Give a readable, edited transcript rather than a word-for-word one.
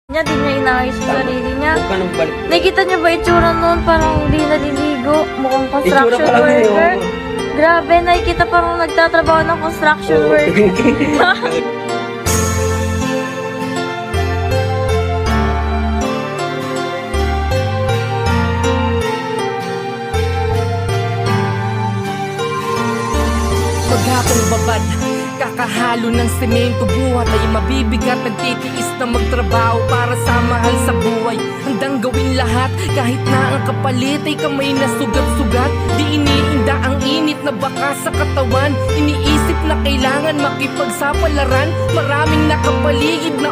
Niya, di niya inaayos yung sarili niya. Huwag ka nang balik. Nakita niyo ba itsura noon? Parang hindi naliligo. Mukhang Itsura construction pa lang worker. yun. Grabe, nakikita parang nagtatrabaho ng construction Oo. worker. Maghapong babad, kakahalo ng semento. Buhat ay mabibigat, nagtitiis na magtrabaho para sa mahal sa buhay. Handang gawin lahat, kahit na ang kapalit ay kamay na sugat-sugat. Di iniinda ang init na baka sa katawan. Iniisip na kailangan makipagsapalaran. Maraming nakapaligid na